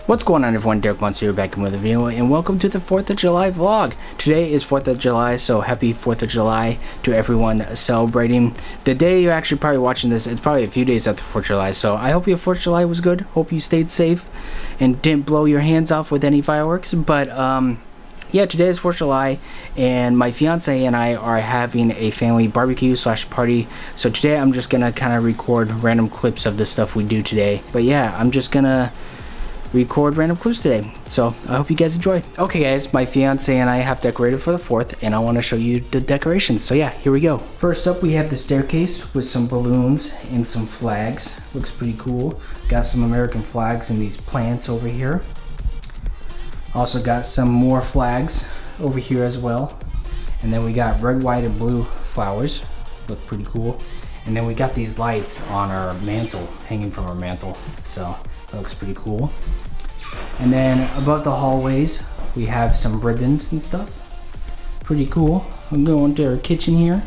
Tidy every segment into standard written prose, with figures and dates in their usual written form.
What's going on, everyone? Derrikmonster here, back in with a video, and welcome to the 4th of July vlog. Today is 4th of July, so happy 4th of July to everyone celebrating. The day you're actually probably watching this, it's probably a few days after 4th of July, so I hope your 4th of July was good. Hope you stayed safe and didn't blow your hands off with any fireworks. But yeah, today is 4th of July, and my fiance and I are having a family barbecue / party. So today I'm just gonna kind of record random clips of the stuff we do today. But yeah, I'm just gonna record random clips today, so I hope you guys enjoy. Okay guys, my fiance and I have decorated for the 4th, and I want to show you the decorations. So yeah, here we go. First up, we have the staircase with some balloons and some flags. Looks pretty cool. Got some American flags and these plants over here. Also got some more flags over here as well, and then we got red, white, and blue flowers. Look pretty cool. And then we got these lights on our mantle, hanging from our mantle, so that looks pretty cool. And then above the hallways, we have some ribbons and stuff. Pretty cool. I'm going to our kitchen here,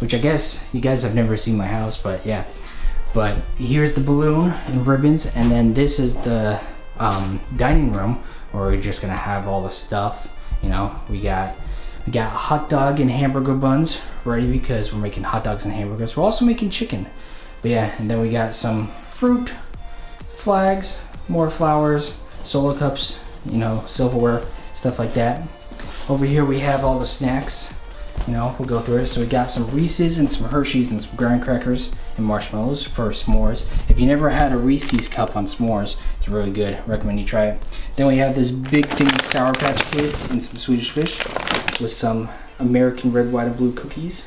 which I guess you guys have never seen my house, but yeah. But here's the balloon and ribbons, and then this is the dining room where we're just gonna have all the stuff. You know, we got hot dog and hamburger buns ready because we're making hot dogs and hamburgers. We're also making chicken. But yeah, and then we got some fruit, flags, more flowers, solo cups, you know, silverware, stuff like that. Over here we have all the snacks. You know, we'll go through it. So we got some Reese's and some Hershey's and some graham crackers and marshmallows for s'mores. If you never had a Reese's cup on s'mores, it's really good. Recommend you try it. Then we have this big thing of Sour Patch Kids and some Swedish Fish with some American red, white, and blue cookies.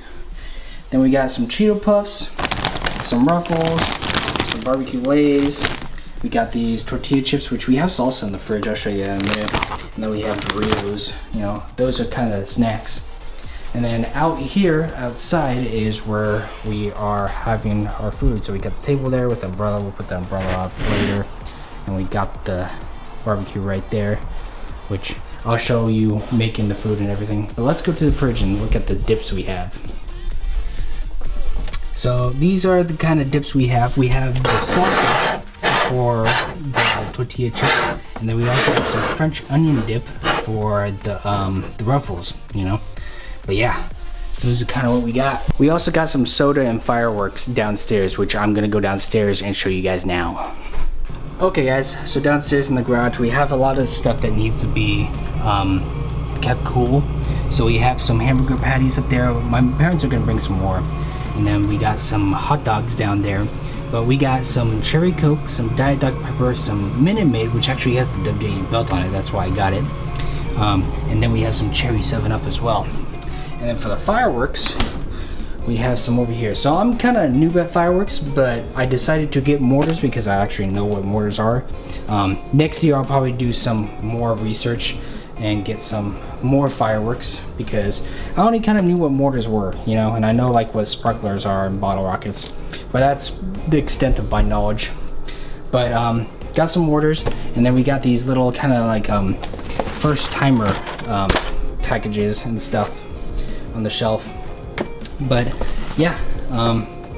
Then we got some Cheeto Puffs, some Ruffles, some barbecue Lays. We got these tortilla chips, which we have salsa in the fridge. I'll show you that in a minute. And then we have Doritos. You know, those are kind of snacks. And then out here, outside, is where we are having our food. So we got the table there with the umbrella. We'll put the umbrella up later. And we got the barbecue right there, which I'll show you making the food and everything. But let's go to the fridge and look at the dips we have. So these are the kind of dips we have. We have the salsa for the tortilla chips, and then we also have some French onion dip for the Ruffles, you know. But yeah, those are kind of what we got. We also got some soda and fireworks downstairs, which I'm gonna go downstairs and show you guys now. Okay guys, so downstairs in the garage we have a lot of stuff that needs to be kept cool. So we have some hamburger patties up there. My parents are gonna bring some more. And then we got some hot dogs down there. But we got some cherry coke, some Diet Dr Pepper, some Minute Maid, which actually has the WWE belt on it. That's why I got it. And then we have some cherry 7-Up as well. And then for the fireworks, we have some over here. So I'm kind of new at fireworks, but I decided to get mortars because I actually know what mortars are. Next year I'll probably do some more research and get some more fireworks because I only kind of knew what mortars were, you know, and I know like what sparklers are and bottle rockets, but that's the extent of my knowledge. But got some mortars, and then we got these little kind of like first timer packages and stuff on the shelf. But yeah,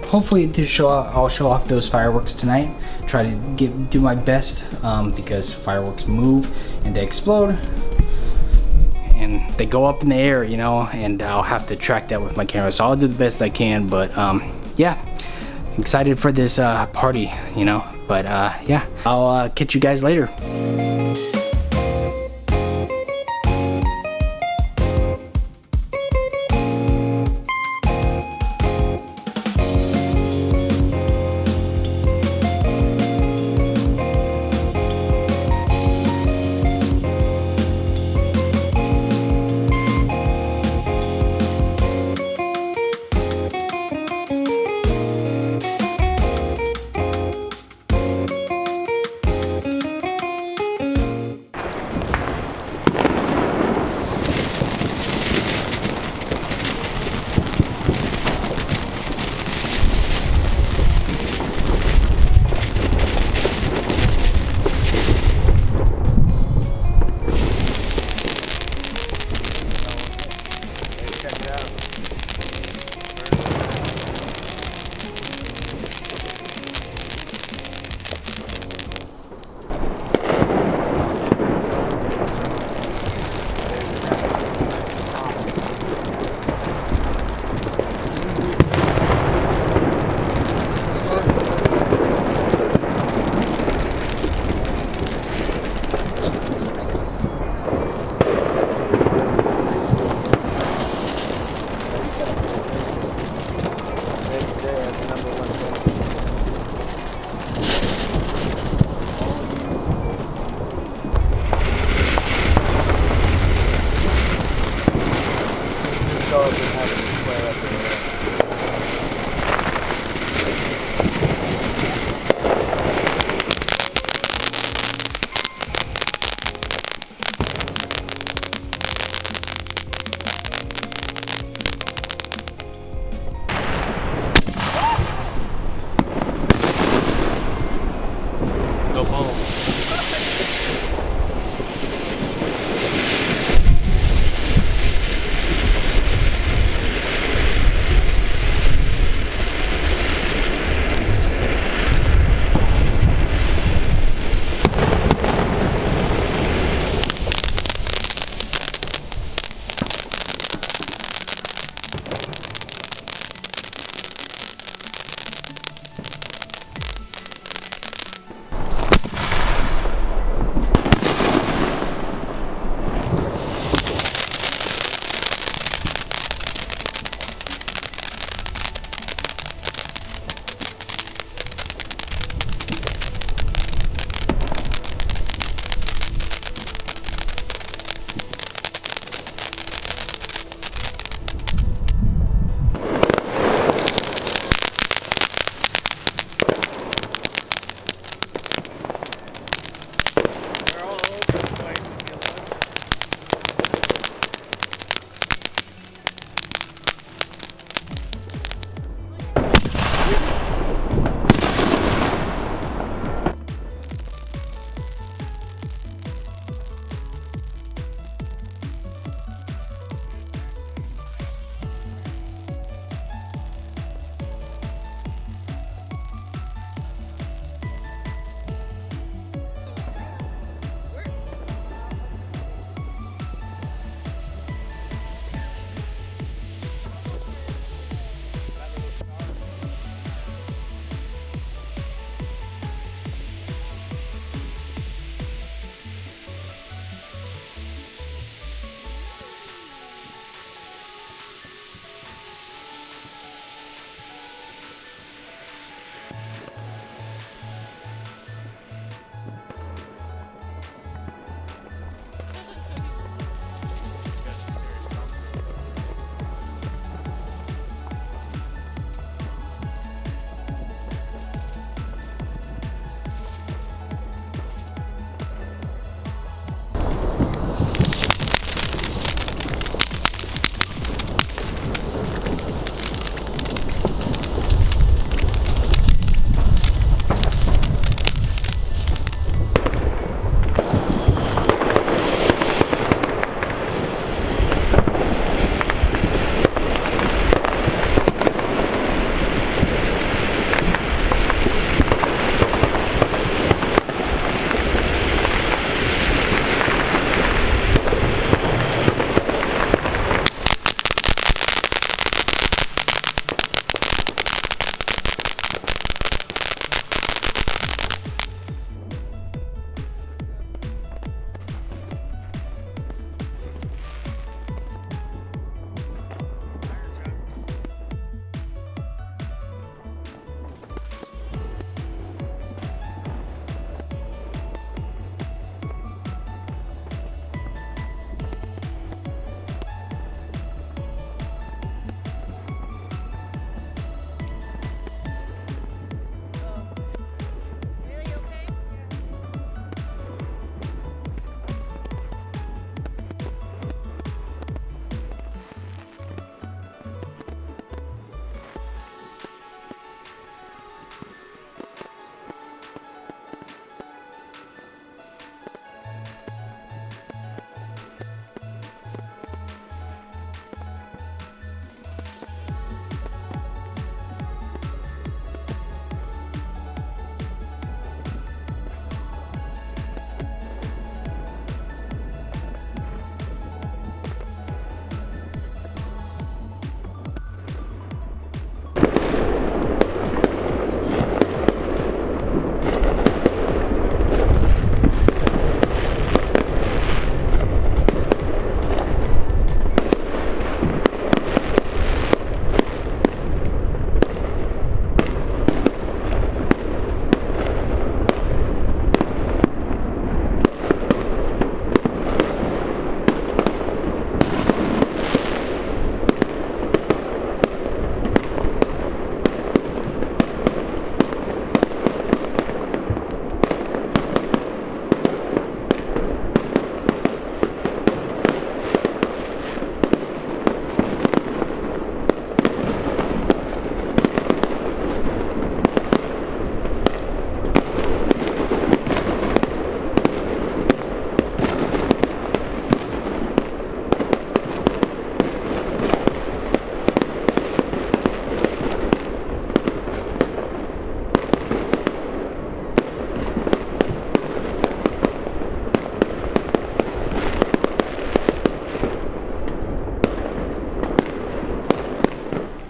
hopefully I'll show off those fireworks tonight. Try to do my best because fireworks move and they explode and they go up in the air, you know, and I'll have to track that with my camera. So I'll do the best I can, but yeah, excited for this party, you know. But yeah, I'll catch you guys later.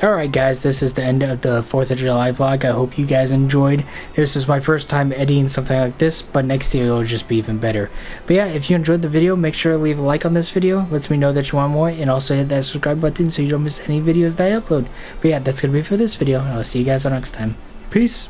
Alright guys, this is the end of the 4th of July vlog. I hope you guys enjoyed. This is my first time editing something like this, but next year it'll just be even better. But yeah, if you enjoyed the video, make sure to leave a like on this video. Lets me know that you want more, and also hit that subscribe button so you don't miss any videos that I upload. But yeah, that's gonna be it for this video, and I'll see you guys on next time. Peace!